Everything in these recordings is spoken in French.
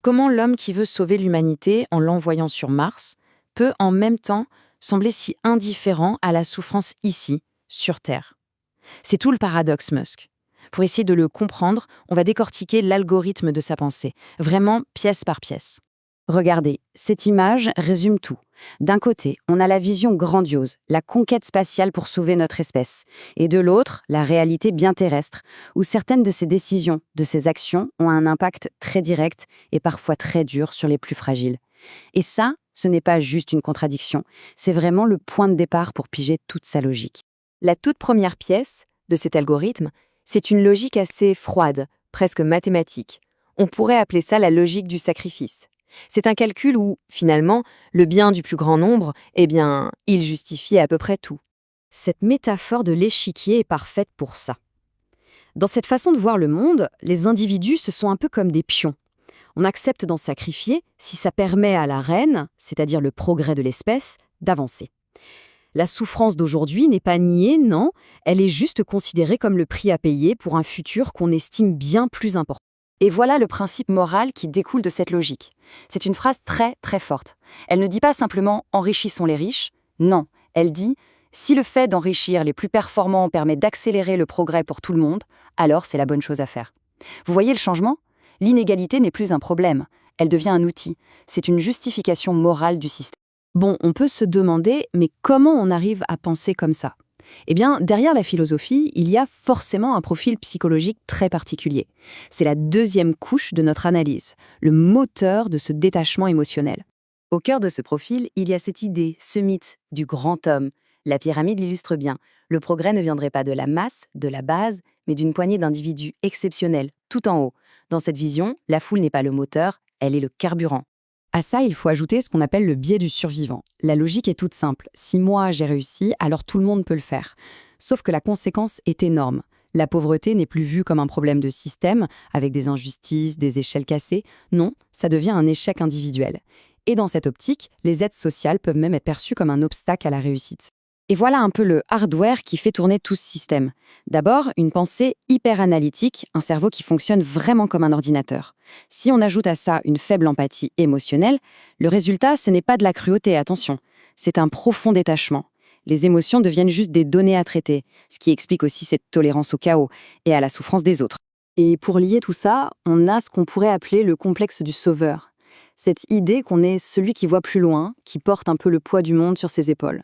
Comment l'homme qui veut sauver l'humanité en l'envoyant sur Mars peut en même temps sembler si indifférent à la souffrance ici, sur Terre? C'est tout le paradoxe Musk. Pour essayer de le comprendre, on va décortiquer l'algorithme de sa pensée, vraiment pièce par pièce. Regardez, cette image résume tout. D'un côté, on a la vision grandiose, la conquête spatiale pour sauver notre espèce. Et de l'autre, la réalité bien terrestre, où certaines de ses décisions, de ses actions, ont un impact très direct et parfois très dur sur les plus fragiles. Et ça, ce n'est pas juste une contradiction, c'est vraiment le point de départ pour piger toute sa logique. La toute première pièce de cet algorithme, c'est une logique assez froide, presque mathématique. On pourrait appeler ça la logique du sacrifice. C'est un calcul où, finalement, le bien du plus grand nombre, il justifie à peu près tout. Cette métaphore de l'échiquier est parfaite pour ça. Dans cette façon de voir le monde, les individus, ce sont un peu comme des pions. On accepte d'en sacrifier si ça permet à la reine, c'est-à-dire le progrès de l'espèce, d'avancer. La souffrance d'aujourd'hui n'est pas niée, non, elle est juste considérée comme le prix à payer pour un futur qu'on estime bien plus important. Et voilà le principe moral qui découle de cette logique. C'est une phrase très, très forte. Elle ne dit pas simplement « enrichissons les riches », non, elle dit « si le fait d'enrichir les plus performants permet d'accélérer le progrès pour tout le monde, alors c'est la bonne chose à faire ». Vous voyez le changement ? L'inégalité n'est plus un problème, elle devient un outil. C'est une justification morale du système. Bon, on peut se demander, mais comment on arrive à penser comme ça? Eh bien, derrière la philosophie, il y a forcément un profil psychologique très particulier. C'est la deuxième couche de notre analyse, le moteur de ce détachement émotionnel. Au cœur de ce profil, il y a cette idée, ce mythe, du grand homme. La pyramide l'illustre bien. Le progrès ne viendrait pas de la masse, de la base, mais d'une poignée d'individus exceptionnels, tout en haut. Dans cette vision, la foule n'est pas le moteur, elle est le carburant. À ça, il faut ajouter ce qu'on appelle le biais du survivant. La logique est toute simple. Si moi j'ai réussi, alors tout le monde peut le faire. Sauf que la conséquence est énorme. La pauvreté n'est plus vue comme un problème de système, avec des injustices, des échelles cassées. Non, ça devient un échec individuel. Et dans cette optique, les aides sociales peuvent même être perçues comme un obstacle à la réussite. Et voilà un peu le hardware qui fait tourner tout ce système. D'abord, une pensée hyper analytique, un cerveau qui fonctionne vraiment comme un ordinateur. Si on ajoute à ça une faible empathie émotionnelle, le résultat, ce n'est pas de la cruauté, attention. C'est un profond détachement. Les émotions deviennent juste des données à traiter, ce qui explique aussi cette tolérance au chaos et à la souffrance des autres. Et pour lier tout ça, on a ce qu'on pourrait appeler le complexe du sauveur. Cette idée qu'on est celui qui voit plus loin, qui porte un peu le poids du monde sur ses épaules.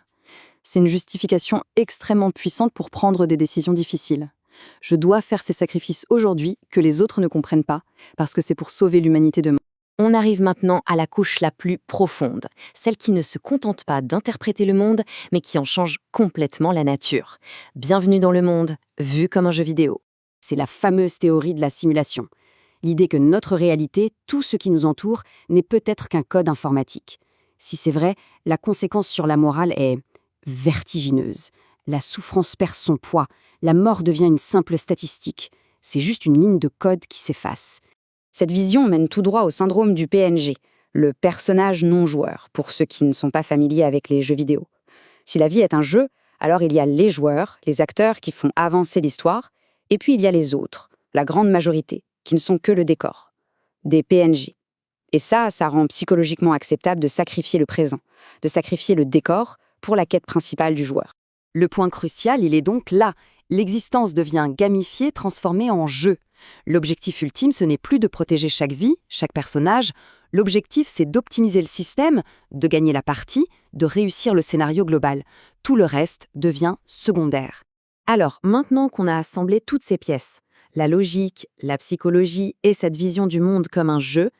C'est une justification extrêmement puissante pour prendre des décisions difficiles. Je dois faire ces sacrifices aujourd'hui que les autres ne comprennent pas, parce que c'est pour sauver l'humanité demain. On arrive maintenant à la couche la plus profonde, celle qui ne se contente pas d'interpréter le monde, mais qui en change complètement la nature. Bienvenue dans le monde, vu comme un jeu vidéo. C'est la fameuse théorie de la simulation. L'idée que notre réalité, tout ce qui nous entoure, n'est peut-être qu'un code informatique. Si c'est vrai, la conséquence sur la morale est vertigineuse. La souffrance perd son poids, la mort devient une simple statistique. C'est juste une ligne de code qui s'efface. Cette vision mène tout droit au syndrome du PNG, le personnage non-joueur, pour ceux qui ne sont pas familiers avec les jeux vidéo. Si la vie est un jeu, alors il y a les joueurs, les acteurs qui font avancer l'histoire, et puis il y a les autres, la grande majorité, qui ne sont que le décor. Des PNJ. Et ça rend psychologiquement acceptable de sacrifier le présent, de sacrifier le décor, pour la quête principale du joueur. Le point crucial, il est donc là. L'existence devient gamifiée, transformée en jeu. L'objectif ultime, ce n'est plus de protéger chaque vie, chaque personnage. L'objectif, c'est d'optimiser le système, de gagner la partie, de réussir le scénario global. Tout le reste devient secondaire. Alors, maintenant qu'on a assemblé toutes ces pièces, la logique, la psychologie et cette vision du monde comme un jeu,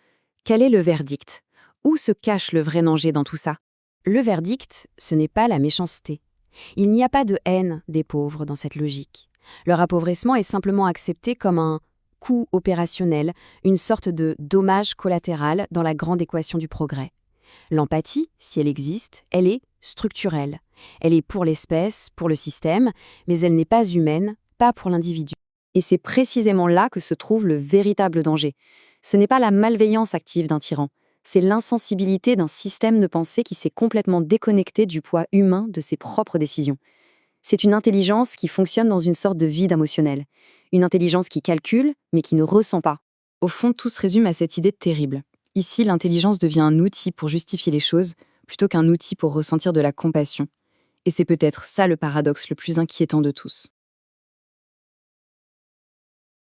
quel est le verdict? Où se cache le vrai danger dans tout ça? Le verdict, ce n'est pas la méchanceté. Il n'y a pas de haine des pauvres dans cette logique. Leur appauvrissement est simplement accepté comme un coût opérationnel, une sorte de dommage collatéral dans la grande équation du progrès. L'empathie, si elle existe, elle est structurelle. Elle est pour l'espèce, pour le système, mais elle n'est pas humaine, pas pour l'individu. Et c'est précisément là que se trouve le véritable danger. Ce n'est pas la malveillance active d'un tyran. C'est l'insensibilité d'un système de pensée qui s'est complètement déconnecté du poids humain de ses propres décisions. C'est une intelligence qui fonctionne dans une sorte de vide émotionnel. Une intelligence qui calcule, mais qui ne ressent pas. Au fond, tout se résume à cette idée terrible. Ici, l'intelligence devient un outil pour justifier les choses, plutôt qu'un outil pour ressentir de la compassion. Et c'est peut-être ça le paradoxe le plus inquiétant de tous.